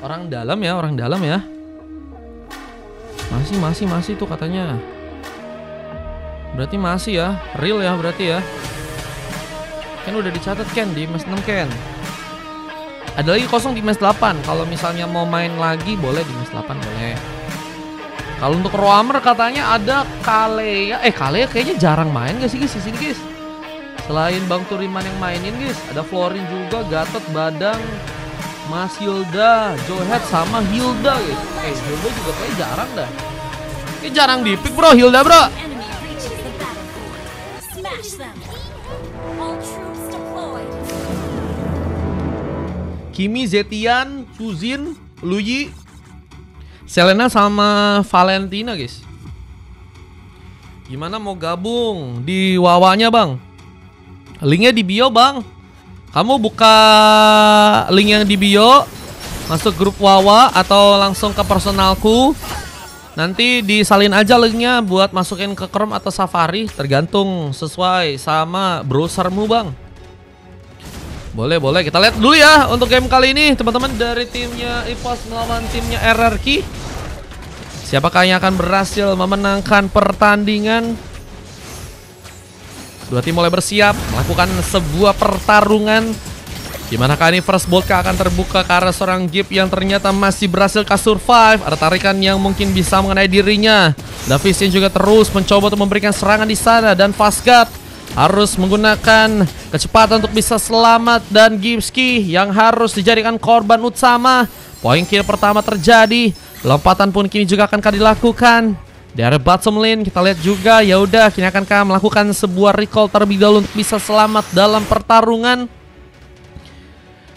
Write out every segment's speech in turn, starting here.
Orang dalam ya, orang dalam ya. Masih tuh katanya. Berarti masih ya, real ya berarti ya. Kan udah dicatat Ken di match 6 Ken. Ada lagi kosong di match 8. Kalau misalnya mau main lagi boleh di match 8 boleh. Kalau untuk Roamer katanya ada Kalea. Kalea kayaknya jarang main gak sih guys di sini guys. Selain Bang Turiman yang mainin guys, ada Florin juga, Gatot, Badang, Mas Hilda, Joehead sama Hilda guys. Hilda juga kayak jarang dah. Kayak jarang di pick bro Hilda bro. Kimi, Zetian, Fuzin, Luyi, Selena sama Valentina guys. Gimana mau gabung di Wawanya bang? Linknya di bio bang. Kamu buka link yang di bio, masuk grup Wawa atau langsung ke personalku. Nanti disalin aja linknya buat masukin ke Chrome atau Safari, tergantung sesuai sama browsermu bang. Boleh kita lihat dulu ya untuk game kali ini teman-teman dari timnya EVOS melawan timnya RRQ. Siapakah yang akan berhasil memenangkan pertandingan? Dua tim mulai bersiap melakukan sebuah pertarungan. Dimanakah ini first bolt akan terbuka ke arah seorang Gip yang ternyata masih berhasil survive. Ada tarikan yang mungkin bisa mengenai dirinya. Davisin juga terus mencoba untuk memberikan serangan di sana dan Fastguard harus menggunakan kecepatan untuk bisa selamat dan Gipski yang harus dijadikan korban utama. Poin kill pertama terjadi. Lompatan pun kini juga akan dilakukan. Di area bottom lane kita lihat juga ya udah kini akankah melakukan sebuah recall terlebih dahulu untuk bisa selamat dalam pertarungan.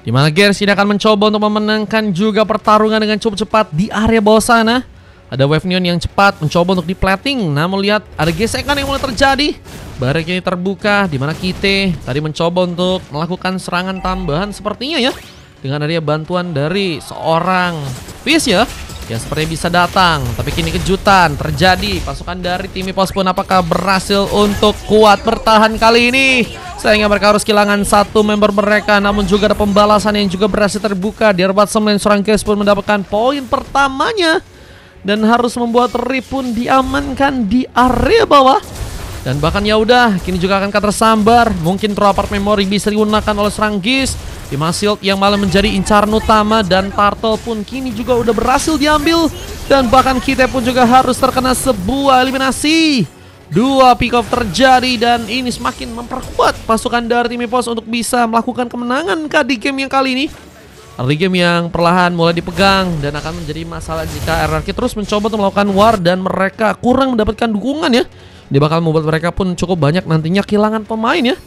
Dimana Gears ini akan mencoba untuk memenangkan juga pertarungan dengan cukup cepat di area bawah sana. Ada Wave Neon yang cepat mencoba untuk di-plating, namun lihat ada gesekan yang mulai terjadi. Barek ini terbuka, dimana Kite tadi mencoba untuk melakukan serangan tambahan sepertinya ya. Dengan adanya bantuan dari seorang Fizz ya, yang sepertinya bisa datang. Tapi kini kejutan terjadi. Pasukan dari tim EVOS pun apakah berhasil untuk kuat bertahan kali ini? Sayangnya mereka harus kehilangan satu member mereka. Namun juga ada pembalasan yang juga berhasil terbuka. Di Arbat Semen seorang Gears pun mendapatkan poin pertamanya. Dan harus membuat Rip pun diamankan di area bawah. Dan bahkan ya udah, kini juga akan tersambar. Mungkin Troapart Memory bisa digunakan oleh serang Gears. Di Shield yang malah menjadi incaran utama. Dan Turtle pun kini juga udah berhasil diambil. Dan bahkan kita pun juga harus terkena sebuah eliminasi. Dua pick off terjadi dan ini semakin memperkuat pasukan dari tim EVOS untuk bisa melakukan kemenangan di game yang kali ini. Early game yang perlahan mulai dipegang dan akan menjadi masalah jika RRQ terus mencoba untuk melakukan war dan mereka kurang mendapatkan dukungan ya. Dia bakal membuat mereka pun cukup banyak nantinya kehilangan pemain ya.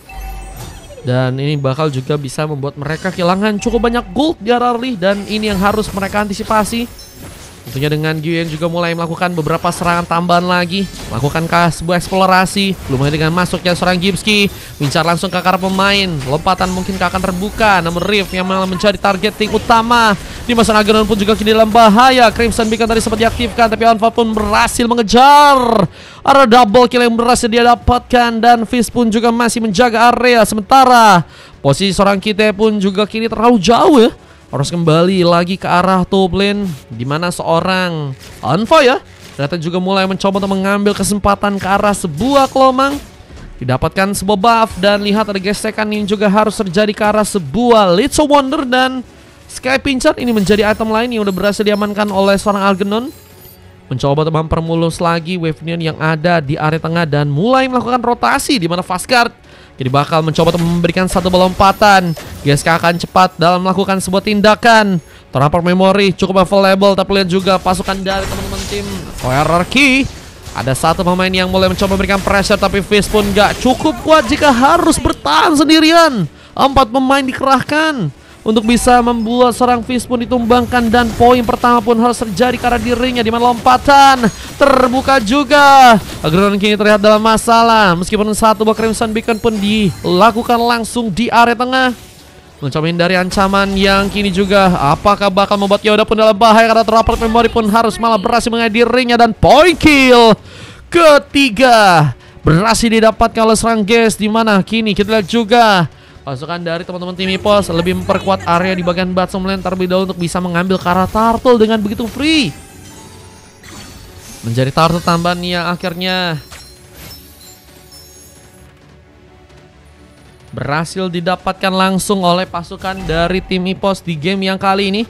Dan ini bakal juga bisa membuat mereka kehilangan cukup banyak gold di early dan ini yang harus mereka antisipasi. Tentunya dengan Guen juga mulai melakukan beberapa serangan tambahan lagi. Lakukankah sebuah eksplorasi. Belum lagi dengan masuknya seorang Gipski. Wincar langsung ke arah pemain. Lompatan mungkin akan terbuka. Namun Rift yang malah menjadi targeting utama. Di masa Agenon pun juga kini dalam bahaya. Crimson Beacon tadi sempat diaktifkan. Tapi Alpha pun berhasil mengejar. Ada double kill yang berhasil dia dapatkan. Dan Fizz pun juga masih menjaga area. Sementara posisi seorang Kite pun juga kini terlalu jauh ya. Harus kembali lagi ke arah top lane, dimana seorang Anfa ya ternyata juga mulai mencoba untuk mengambil kesempatan ke arah sebuah kelomang. Didapatkan sebuah buff dan lihat ada gesekan yang juga harus terjadi ke arah sebuah Little Wonder dan Sky Pincher. Ini menjadi item lain yang udah berhasil diamankan oleh seorang Algernon. Mencoba untuk mempermulus lagi Wave Neon yang ada di area tengah dan mulai melakukan rotasi di mana Fastguard jadi bakal mencoba untuk memberikan satu lompatan. GSK akan cepat dalam melakukan sebuah tindakan. Troapart Memory cukup available, tapi lihat juga pasukan dari teman-teman tim RRQ. Ada satu pemain yang mulai mencoba memberikan pressure, tapi Fizz pun gak cukup kuat jika harus bertahan sendirian. 4 pemain dikerahkan untuk bisa membuat seorang Fizz pun ditumbangkan. Dan poin pertama pun harus terjadi karena dirinya, di mana lompatan terbuka juga. Ageron kini terlihat dalam masalah. Meskipun satu buah Crimson Beacon pun dilakukan langsung di area tengah, mencoba hindari ancaman yang kini juga apakah bakal membuat Yoda pun dalam bahaya karena Troapart Memory pun harus malah berhasil mengenai dirinya. Dan point kill ketiga berhasil didapatkan oleh serang Gears, di mana kini kita lihat juga Pasukan dari teman-teman tim EPOS lebih memperkuat area di bagian bottom lane terlebih dahulu untuk bisa mengambil Kara Turtle dengan begitu free. Menjadi turtle tambahan yang akhirnya berhasil didapatkan langsung oleh pasukan dari tim EPOS di game yang kali ini.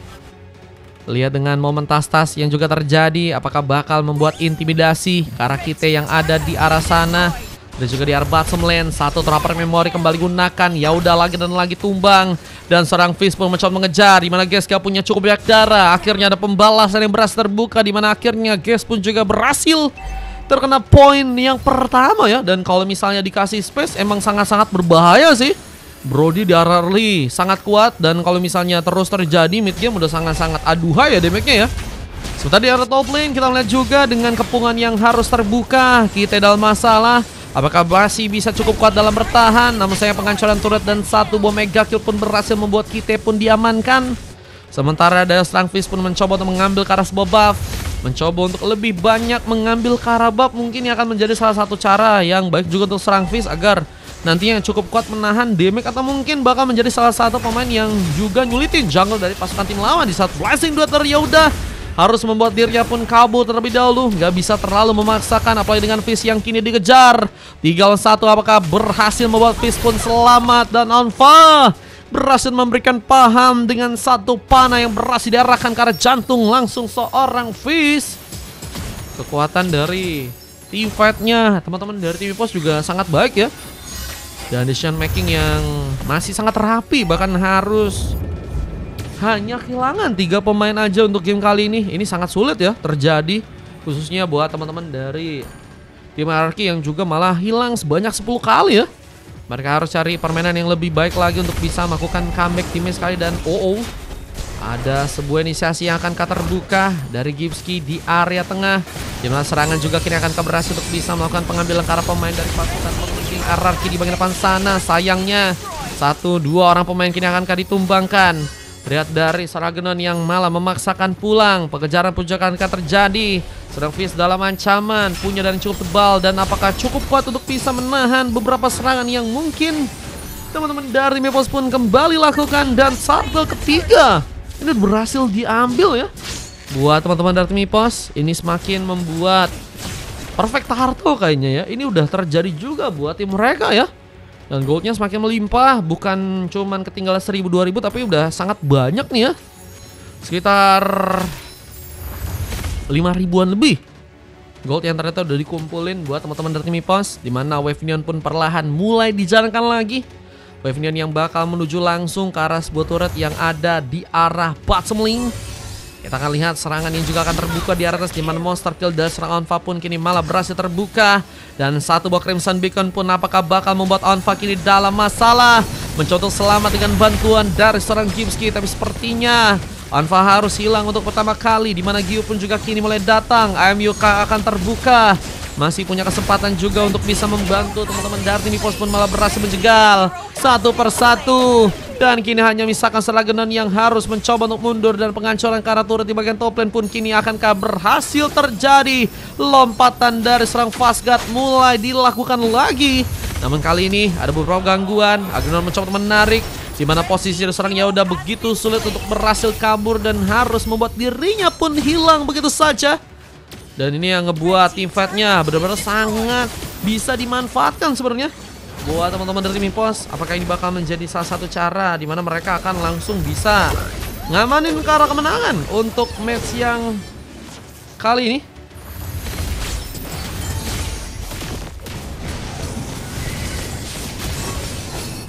Lihat dengan momen tas-tas yang juga terjadi, apakah bakal membuat intimidasi Karakite yang ada di arah sana. Dan juga di arah bottom lane, satu trapper memori kembali gunakan. Ya udah lagi dan lagi tumbang. Dan seorang Fizz pun mencoba mengejar, di mana Gesk punya cukup banyak darah. Akhirnya ada pembalasan yang berhasil terbuka, di mana akhirnya Gesk pun juga berhasil terkena poin yang pertama ya. Dan kalau misalnya dikasih space emang sangat-sangat berbahaya sih. Brody di arah early sangat kuat. Dan kalau misalnya terus terjadi mid game udah sangat-sangat aduhai ya damage-nya ya. Sementara di arah top lane kita melihat juga dengan kepungan yang harus terbuka. Kita dalam masalah. Apakah masih bisa cukup kuat dalam bertahan? Namun saya penghancuran turret dan satu bom mega kill pun berhasil membuat kita pun diamankan. Sementara dari serang Fizz pun mencoba untuk mengambil Kara sebuah buff. Mencoba untuk lebih banyak mengambil Kara buff mungkin yang akan menjadi salah satu cara yang baik juga untuk serang Fizz agar nantinya cukup kuat menahan damage atau mungkin bakal menjadi salah satu pemain yang juga nyulitin jungle dari pasukan tim lawan di saat Blessing 2 yaudah. Harus membuat dirinya pun kabur terlebih dahulu. Gak bisa terlalu memaksakan apalagi dengan Fizz yang kini dikejar. 3 lawan 1 apakah berhasil membuat Fizz pun selamat. Dan Onfa berhasil memberikan paham dengan satu panah yang berhasil diarahkan ke arah jantung langsung seorang Fizz. Kekuatan dari team fight-nya teman-teman dari tim EPOS juga sangat baik ya. Dan decision making yang masih sangat rapi. Bahkan harus hanya kehilangan 3 pemain aja untuk game kali ini. Ini sangat sulit ya terjadi, khususnya buat teman-teman dari tim RRQ yang juga malah hilang sebanyak 10 kali ya. Mereka harus cari permainan yang lebih baik lagi untuk bisa melakukan comeback timnya sekali. Dan ada sebuah inisiasi yang akan terbuka dari Gipski di area tengah, di mana serangan juga kini akan berhasil untuk bisa melakukan pengambilan Kara pemain dari pasukan tim RRQ di bagian depan sana. Sayangnya 1-2 orang pemain kini akan ditumbangkan. Lihat dari Saragenon yang malah memaksakan pulang. Pengejaran pun juga akan terjadi. Sedang Fizz dalam ancaman, punya dan cukup tebal. Dan apakah cukup kuat untuk bisa menahan beberapa serangan yang mungkin teman-teman dari EPOS pun kembali lakukan. Dan turtle ketiga ini berhasil diambil ya. Buat teman-teman dari tim EPOS, ini semakin membuat perfect turtle kayaknya ya. Ini udah terjadi juga buat tim mereka ya. Dan goldnya semakin melimpah, bukan cuman ketinggalan 1000-2000 tapi udah sangat banyak nih ya. Sekitar 5.000-an lebih gold yang ternyata udah dikumpulin buat teman-teman dari tim EPOS. Dimana Wave Neon pun perlahan mulai dijalankan lagi. Wave Neon yang bakal menuju langsung ke arah sebuah turret yang ada di arah bottom lane. Kita akan lihat serangan yang juga akan terbuka di arah atas, di mana monster kill dari serang Onfa pun kini malah berhasil terbuka. Dan satu buah Crimson Beacon pun apakah bakal membuat Onfa kini dalam masalah. Mencoba selamat dengan bantuan dari seorang Gipski, tapi sepertinya Onfa harus hilang untuk pertama kali, di mana Gyu pun juga kini mulai datang. IMUK akan terbuka. Masih punya kesempatan juga untuk bisa membantu teman-teman dari tim EPOS pun malah berhasil menjegal satu persatu. Dan kini hanya misalkan Saragenon yang harus mencoba untuk mundur. Dan penghancuran Kara turret di bagian top lane pun kini akankah berhasil terjadi. Lompatan dari serang Fastguard mulai dilakukan lagi. Namun kali ini ada beberapa gangguan. Aghanon mencoba menarik, di mana posisi serangnya udah begitu sulit untuk berhasil kabur. Dan harus membuat dirinya pun hilang begitu saja. Dan ini yang ngebuat team fight-nya benar-benar sangat bisa dimanfaatkan sebenarnya. Buat teman-teman dari tim EPOS, apakah ini bakal menjadi salah satu cara di mana mereka akan langsung bisa ngamanin ke arah kemenangan untuk match yang kali ini.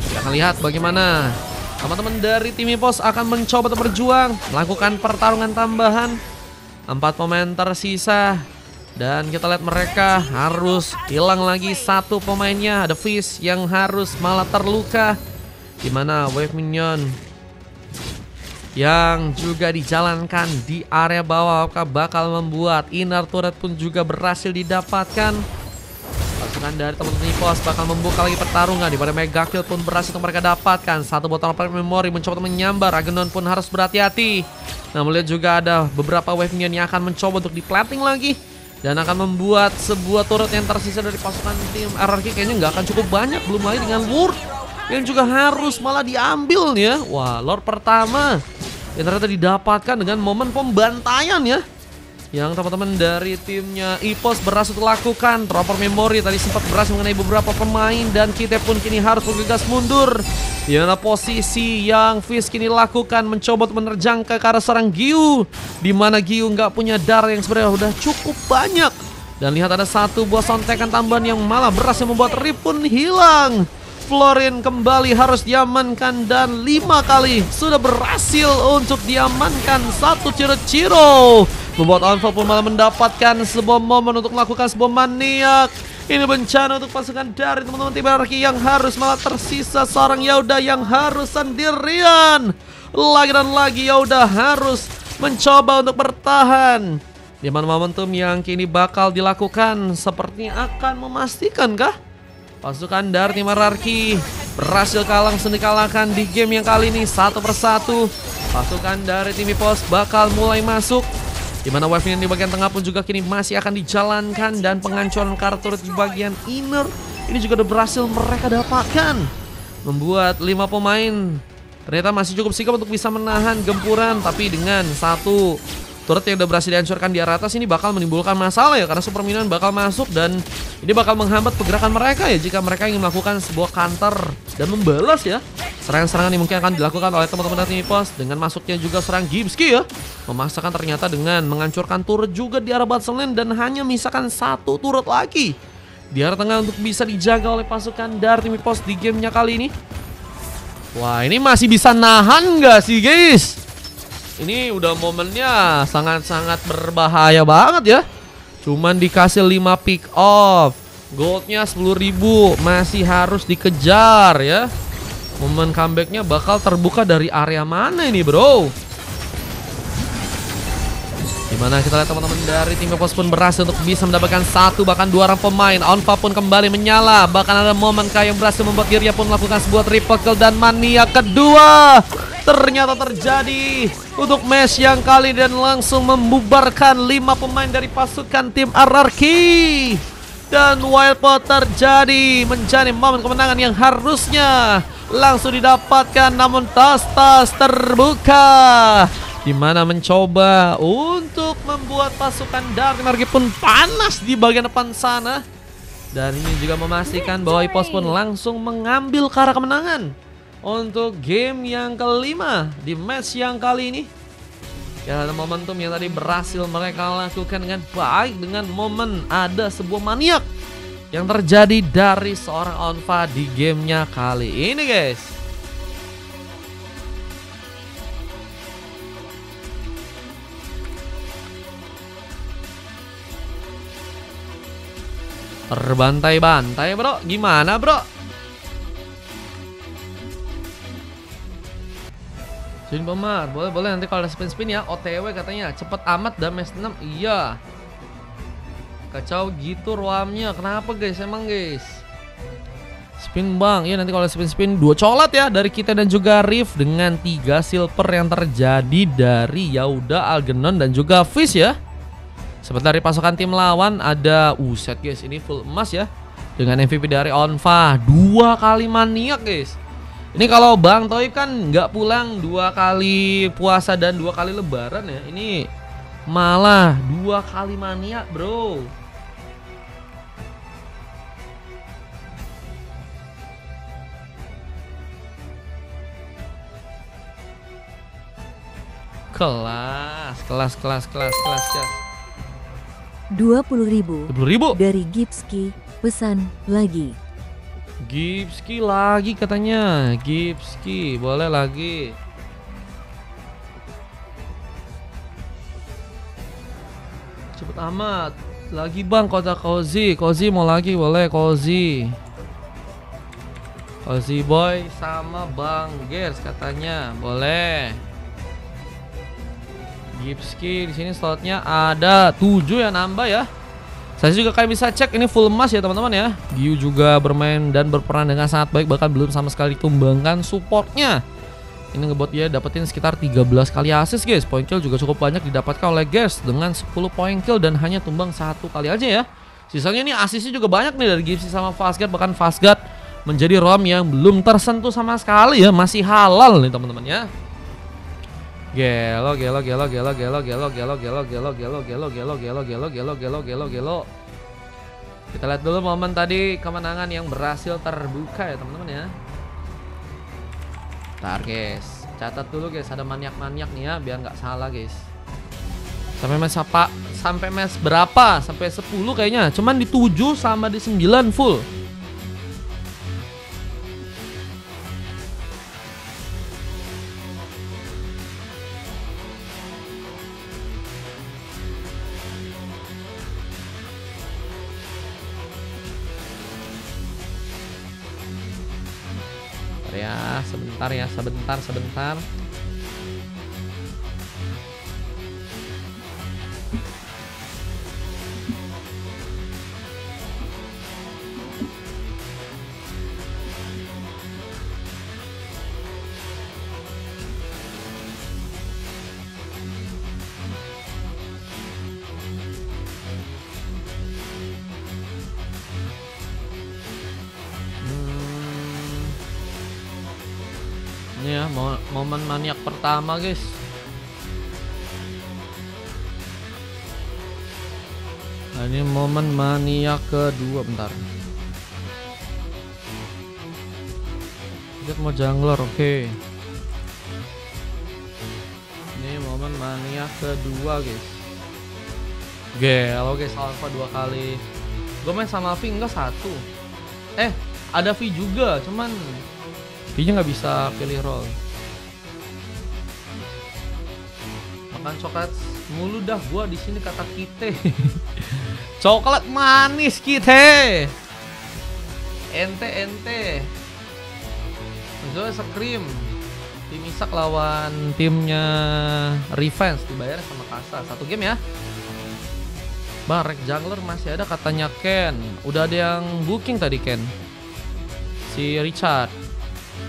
Kita akan lihat bagaimana teman-teman dari tim EPOS akan mencoba untuk berjuang, melakukan pertarungan tambahan. 4 pemain tersisa. Dan kita lihat mereka harus hilang lagi satu pemainnya. Ada Fizz yang harus malah terluka, dimana Wave Minion yang juga dijalankan di area bawah bakal membuat inner turret pun juga berhasil didapatkan. Pasukan dari teman-teman EPOS bakal membuka lagi pertarungan, di mana mega kill pun berhasil untuk mereka dapatkan. Satu botol memori mencoba menyambar. Aghanon pun harus berhati-hati. Nah, melihat juga ada beberapa Wave Minion yang akan mencoba untuk diplating lagi. Dan akan membuat sebuah turret yang tersisa dari pasukan tim RRQ kayaknya nggak akan cukup banyak. Belum lagi dengan Ward yang juga harus malah diambil nih ya. Wah, Lord pertama yang ternyata didapatkan dengan momen pembantaian ya, yang teman-teman dari timnya EPOS berhasil lakukan. Dropper memori tadi sempat berhasil mengenai beberapa pemain, dan kita pun kini harus bergegas mundur. Di mana posisi yang Fizz kini lakukan mencoba untuk menerjang ke arah seorang Gyu, di mana Gyu nggak punya darah yang sebenarnya udah cukup banyak. Dan lihat ada satu buah sontekan tambahan yang malah berhasil membuat Rip pun hilang. Florin kembali harus diamankan, dan 5 kali sudah berhasil untuk diamankan satu Ciro-Ciro. Membuat Onfa pun malah mendapatkan sebuah momen untuk melakukan sebuah maniak. Ini bencana untuk pasukan dari teman-teman tim Arki yang harus malah tersisa seorang Yauda yang harus sendirian. Lagi dan lagi Yauda harus mencoba untuk bertahan. Di mana momentum yang kini bakal dilakukan sepertinya akan memastikankah pasukan dari tim Arki berhasil langsung dikalahkan di game yang kali ini satu persatu. Pasukan dari tim EPOS bakal mulai masuk, di mana wave ini di bagian tengah pun juga kini masih akan dijalankan, dan penghancuran kartu di bagian inner ini juga udah berhasil mereka dapatkan. Membuat 5 pemain ternyata masih cukup sigap untuk bisa menahan gempuran, tapi dengan satu turret yang udah berhasil dihancurkan di arah atas ini bakal menimbulkan masalah ya, karena Super Minion bakal masuk dan ini bakal menghambat pergerakan mereka ya jika mereka ingin melakukan sebuah counter dan membalas ya serangan-serangan yang mungkin akan dilakukan oleh teman-teman dari EPOS. Dengan masuknya juga serang Gipski ya, memaksakan ternyata dengan menghancurkan turret juga di arah bottom lane, dan hanya misalkan satu turret lagi di arah tengah untuk bisa dijaga oleh pasukan dari tim EPOS di gamenya kali ini. Wah, ini masih bisa nahan nggak sih guys? Ini udah momennya sangat-sangat berbahaya banget ya. Cuman dikasih 5 pick off, goldnya 10.000, masih harus dikejar ya. Momen comebacknya bakal terbuka dari area mana ini bro? Dimana kita lihat teman-teman dari tim EPOS pun berhasil untuk bisa mendapatkan 1 bahkan 2 orang pemain. Onfa pun kembali menyala, bahkan ada momen yang berhasil membuat dirinya pun melakukan sebuah triple kill, dan mania kedua ternyata terjadi untuk match yang kali, dan langsung membubarkan 5 pemain dari pasukan tim RRQ. Dan wildpot terjadi menjadi momen kemenangan yang harusnya langsung didapatkan, namun tas-tas terbuka, dimana mencoba untuk membuat pasukan dari RRQ pun panas di bagian depan sana. Dan ini juga memastikan bahwa EPOS pun langsung mengambil ke arah kemenangan untuk game yang kelima di match yang kali ini. Ya, ada momentum yang tadi berhasil mereka lakukan dengan baik, dengan momen ada sebuah maniak yang terjadi dari seorang Onfa di gamenya kali ini guys. Terbantai-bantai bro, gimana bro? Jadi Bomar, boleh nanti kalau ada spin ya, OTW katanya cepet amat dan match 6. Iya, kacau gitu ruamnya. Kenapa guys, emang guys? Spin bang, ya nanti kalau spin 2 colat ya dari kita dan juga Riff, dengan 3 silver yang terjadi dari Yauda, Algernon dan juga Fizz ya. Sebentar dari pasukan tim lawan ada set guys, ini full emas ya, dengan MVP dari Onfa, 2 kali maniak guys. Ini kalau Bang Toib kan nggak pulang 2 kali puasa dan 2 kali lebaran ya, ini malah 2 kali maniak bro. Kelas. 20.000 20.000 dari Gipski, pesan lagi. Gipski lagi katanya. Gipski boleh lagi. Cepet amat. Lagi bang, kota Kozi mau lagi, boleh Kozi boy sama Bang Gers katanya, boleh. Gipski di sini slotnya ada 7 ya, nambah ya. Saya juga kayak bisa cek ini full emas ya teman-teman ya. Gyu juga bermain dan berperan dengan sangat baik, bahkan belum sama sekali ditumbangkan supportnya. Ini ngebuat dia dapetin sekitar 13 kali assist guys. Point kill juga cukup banyak didapatkan oleh Gers dengan 10 point kill dan hanya tumbang 1 kali aja ya. Sisanya ini assistnya juga banyak nih dari Gipsy sama Fastguard, bahkan Fastguard menjadi ROM yang belum tersentuh sama sekali ya, masih halal nih teman-teman ya. Gelo. Kita lihat dulu momen tadi kemenangan yang berhasil terbuka ya teman-teman ya. Ntar guys, catat dulu guys, ada maniak-maniak nih ya, biar nggak salah guys. Sampai match apa? Sampai match berapa? Sampai 10 kayaknya. Cuman di 7 sama di 9 full. Ya, sebentar ya, sebentar. Ini ya momen maniak pertama guys. Nah, ini momen maniak kedua, bentar. Lihat mau jungler, oke. Ini momen maniak kedua guys. Gelo guys, alpha 2 kali. Gue main sama V enggak 1. Ada V juga, cuman V-nya nggak bisa pilih roll. Makan coklat mulu dah gua di sini kata kita. Coklat manis kita. Ente. Zoe Scream. Tim Isak lawan timnya Revenge dibayar sama Kasa. 1 game ya. Bang, rek jungler masih ada katanya Ken. Udah ada yang booking tadi Ken. Si Richard.